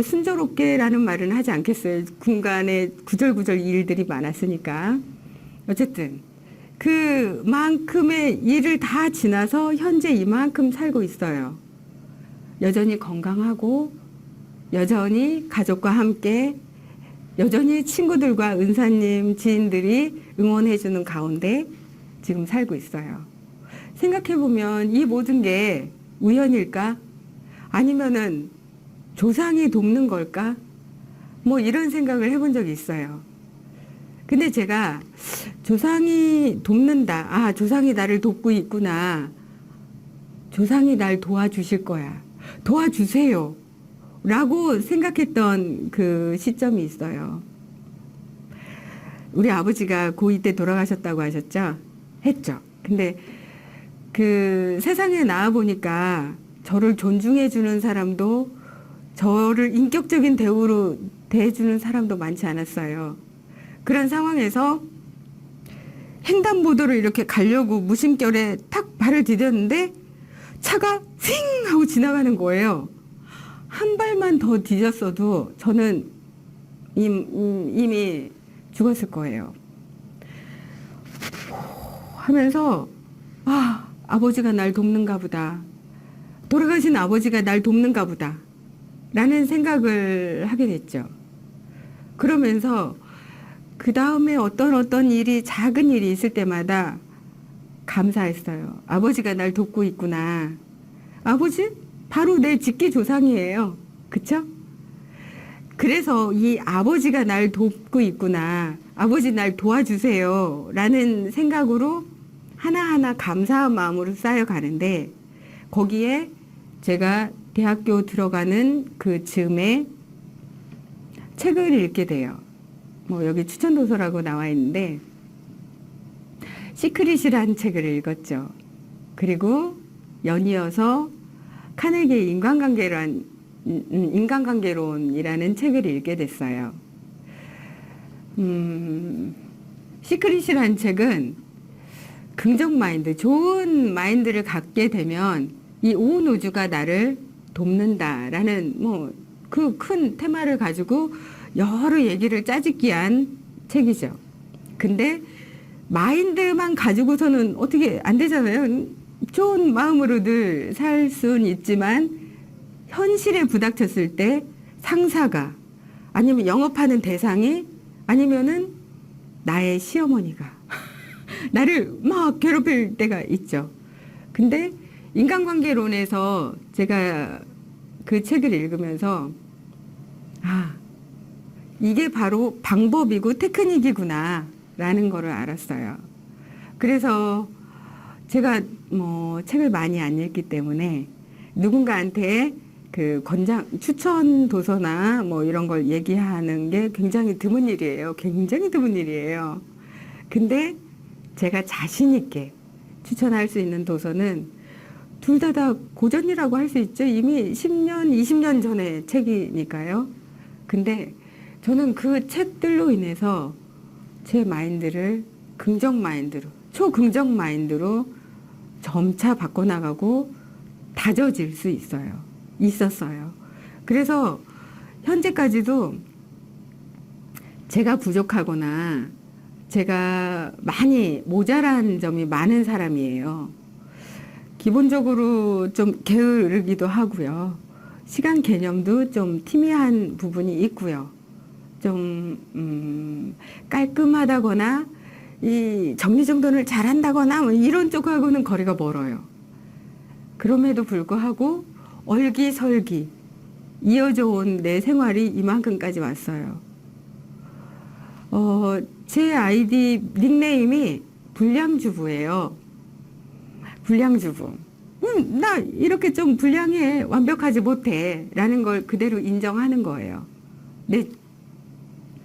A: 순조롭게라는 말은 하지 않겠어요. 중간에 구절구절 일들이 많았으니까. 어쨌든 그만큼의 일을 다 지나서 현재 이만큼 살고 있어요. 여전히 건강하고 여전히 가족과 함께 여전히 친구들과 은사님, 지인들이 응원해주는 가운데 지금 살고 있어요. 생각해보면 이 모든 게 우연일까? 아니면은 조상이 돕는 걸까? 뭐 이런 생각을 해본 적이 있어요. 근데 제가 조상이 돕는다. 아, 조상이 나를 돕고 있구나. 조상이 날 도와주실 거야. 도와주세요. 라고 생각했던 그 시점이 있어요. 우리 아버지가 고2 때 돌아가셨다고 하셨죠? 했죠. 근데 그 세상에 나와 보니까 저를 존중해 주는 사람도 저를 인격적인 대우로 대해주는 사람도 많지 않았어요. 그런 상황에서 횡단보도를 이렇게 가려고 무심결에 탁 발을 디뎠는데 차가 휙 하고 지나가는 거예요. 한 발만 더 디뎠어도 저는 이미 죽었을 거예요. 하면서 아, 아버지가 날 돕는가 보다. 돌아가신 아버지가 날 돕는가 보다. 라는 생각을 하게 됐죠. 그러면서 그 다음에 어떤 일이 작은 일이 있을 때마다 감사했어요. 아버지가 날 돕고 있구나. 아버지? 바로 내 직계 조상이에요. 그쵸? 그래서 이 아버지가 날 돕고 있구나. 아버지 날 도와주세요. 라는 생각으로 하나하나 감사한 마음으로 쌓여가는데 거기에 제가 대학교 들어가는 그 즈음에 책을 읽게 돼요. 뭐 여기 추천도서라고 나와 있는데 시크릿이라는 책을 읽었죠. 그리고 연이어서 카네기의 인간관계론이라는 책을 읽게 됐어요. 시크릿이라는 책은 긍정 마인드, 좋은 마인드를 갖게 되면 이 온 우주가 나를 돕는다라는 뭐 그 큰 테마를 가지고 여러 얘기를 짜집기한 책이죠. 근데 마인드만 가지고서는 어떻게 안 되잖아요. 좋은 마음으로 늘 살 수는 있지만 현실에 부닥쳤을 때 상사가 아니면 영업하는 대상이 아니면은 나의 시어머니가 나를 막 괴롭힐 때가 있죠. 근데 인간관계론에서 제가 그 책을 읽으면서 아, 이게 바로 방법이고 테크닉이구나 라는 거를 알았어요. 그래서 제가 뭐 책을 많이 안 읽기 때문에 누군가한테 그 추천 도서나 뭐 이런 걸 얘기하는 게 굉장히 드문 일이에요. 굉장히 드문 일이에요. 근데 제가 자신 있게 추천할 수 있는 도서는 둘 다 고전이라고 할 수 있죠. 이미 10년, 20년 전의 책이니까요. 근데 저는 그 책들로 인해서 제 마인드를 긍정 마인드로, 초긍정 마인드로 점차 바꿔나가고 다져질 수 있었어요. 그래서 현재까지도 제가 부족하거나 제가 많이 모자란 점이 많은 사람이에요. 기본적으로 좀 게으르기도 하고요. 시간 개념도 좀 희미한 부분이 있고요. 좀 깔끔하다거나 이 정리정돈을 잘한다거나 뭐 이런 쪽하고는 거리가 멀어요. 그럼에도 불구하고 얼기설기 이어져 온 내 생활이 이만큼까지 왔어요. 제 아이디 닉네임이 불량주부예요. 불량주부. 나 이렇게 좀 불량해. 완벽하지 못해. 라는 걸 그대로 인정하는 거예요.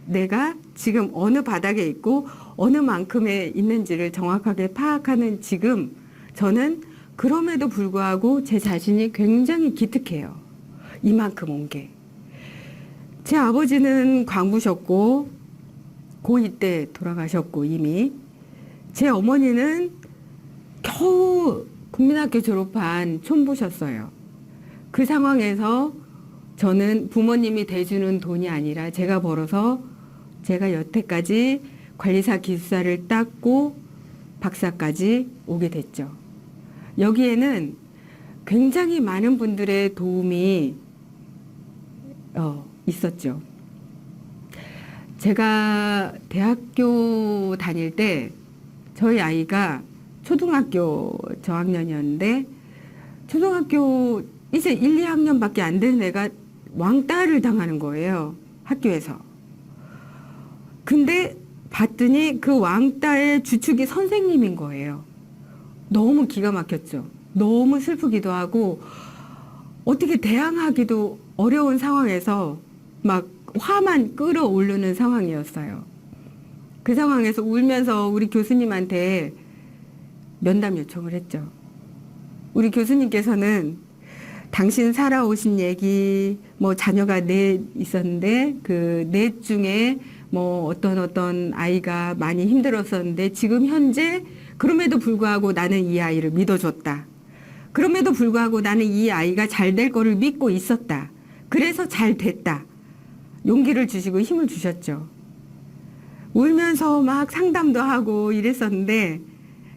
A: 내가 지금 어느 바닥에 있고 어느 만큼에 있는지를 정확하게 파악하는 지금 저는 그럼에도 불구하고 제 자신이 굉장히 기특해요. 이만큼 온 게. 제 아버지는 광부셨고 고2 때 돌아가셨고 이미 제 어머니는 겨우 국민학교 졸업한 촌부셨어요. 그 상황에서 저는 부모님이 대주는 돈이 아니라 제가 벌어서 제가 여태까지 관리사 기숙사를 땄고 박사까지 오게 됐죠. 여기에는 굉장히 많은 분들의 도움이 있었죠. 제가 대학교 다닐 때 저희 아이가 초등학교 저학년이었는데 초등학교 이제 1, 2학년밖에 안 되는 애가 왕따를 당하는 거예요. 학교에서. 근데 봤더니 그 왕따의 주축이 선생님인 거예요. 너무 기가 막혔죠. 너무 슬프기도 하고 어떻게 대항하기도 어려운 상황에서 막 화만 끌어오르는 상황이었어요. 그 상황에서 울면서 우리 교수님한테 면담 요청을 했죠. 우리 교수님께서는 당신 살아오신 얘기, 뭐 자녀가 넷 있었는데 그 넷 중에 뭐 어떤 아이가 많이 힘들었었는데 지금 현재 그럼에도 불구하고 나는 이 아이를 믿어줬다. 그럼에도 불구하고 나는 이 아이가 잘 될 거를 믿고 있었다. 그래서 잘 됐다. 용기를 주시고 힘을 주셨죠. 울면서 막 상담도 하고 이랬었는데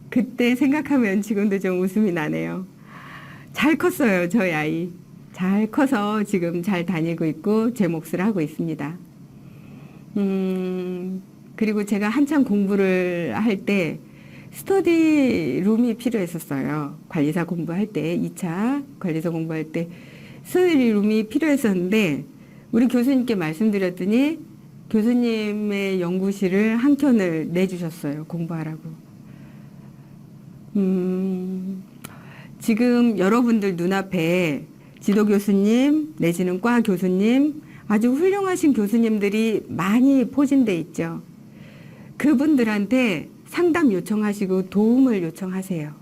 A: 그때 생각하면 지금도 좀 웃음이 나네요. 잘 컸어요, 저희 아이. 잘 커서 지금 잘 다니고 있고 제 몫을 하고 있습니다. 그리고 제가 한참 공부를 할 때 스터디 룸이 필요했었어요. 관리사 공부할 때, 2차 관리사 공부할 때 스터디 룸이 필요했었는데 우리 교수님께 말씀드렸더니 교수님의 연구실을 한 켠을 내주셨어요. 공부하라고. 지금 여러분들 눈앞에 지도 교수님 내지는 과 교수님 아주 훌륭하신 교수님들이 많이 포진돼 있죠. 그분들한테 상담 요청하시고 도움을 요청하세요.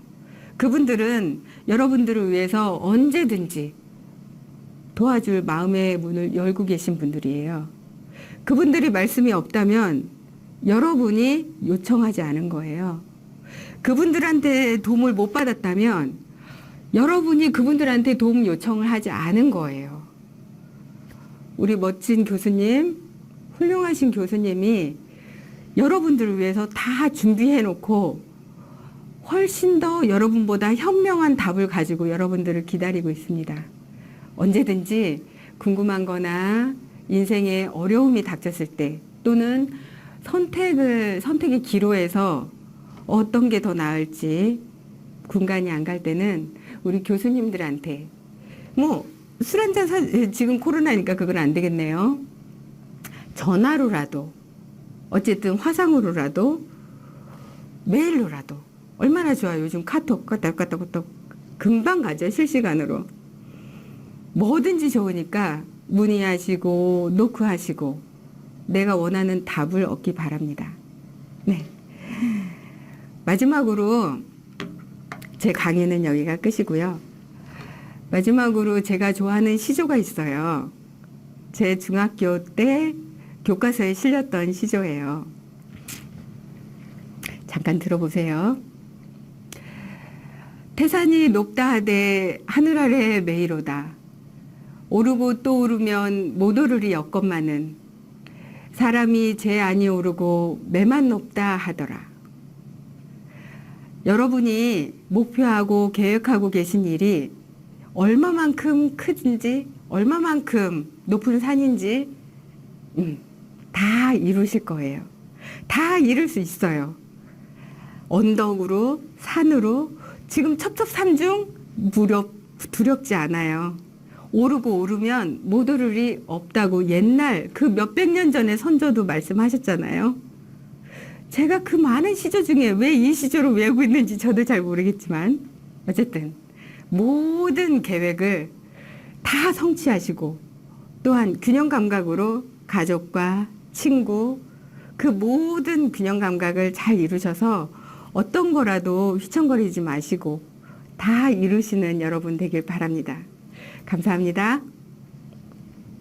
A: 그분들은 여러분들을 위해서 언제든지 도와줄 마음의 문을 열고 계신 분들이에요. 그분들이 말씀이 없다면 여러분이 요청하지 않은 거예요. 그분들한테 도움을 못 받았다면 여러분이 그분들한테 도움 요청을 하지 않은 거예요. 우리 멋진 교수님, 훌륭하신 교수님이 여러분들을 위해서 다 준비해 놓고 훨씬 더 여러분보다 현명한 답을 가지고 여러분들을 기다리고 있습니다. 언제든지 궁금한 거나 인생에 어려움이 닥쳤을 때 또는 선택의 기로에서 어떤 게 더 나을지 분간이 안 갈 때는 우리 교수님들한테 뭐 술 한잔 지금 코로나니까 그건 안 되겠네요. 전화로라도 어쨌든 화상으로라도 메일로라도 얼마나 좋아요. 요즘 카톡 까딱까딱 금방 가죠. 실시간으로. 뭐든지 좋으니까 문의하시고 노크하시고 내가 원하는 답을 얻기 바랍니다. 네. 마지막으로 제 강의는 여기가 끝이고요. 마지막으로 제가 좋아하는 시조가 있어요. 제 중학교 때 교과서에 실렸던 시조예요. 잠깐 들어보세요. 태산이 높다 하되 하늘 아래 메이로다. 오르고 또 오르면 못 오르리 여건만은 사람이 제 안이 오르고 매만 높다 하더라. 여러분이 목표하고 계획하고 계신 일이 얼마만큼 큰지 얼마만큼 높은 산인지 다 이루실 거예요. 다 이룰 수 있어요. 언덕으로, 산으로, 지금 첩첩산중 두렵지 않아요. 오르고 오르면 못 오를 일이 없다고 옛날 그 몇백 년 전에 선조도 말씀하셨잖아요. 제가 그 많은 시조 중에 왜 이 시조를 외우고 있는지 저도 잘 모르겠지만 어쨌든 모든 계획을 다 성취하시고 또한 균형 감각으로 가족과 친구 그 모든 균형 감각을 잘 이루셔서 어떤 거라도 휘청거리지 마시고 다 이루시는 여러분 되길 바랍니다. 감사합니다.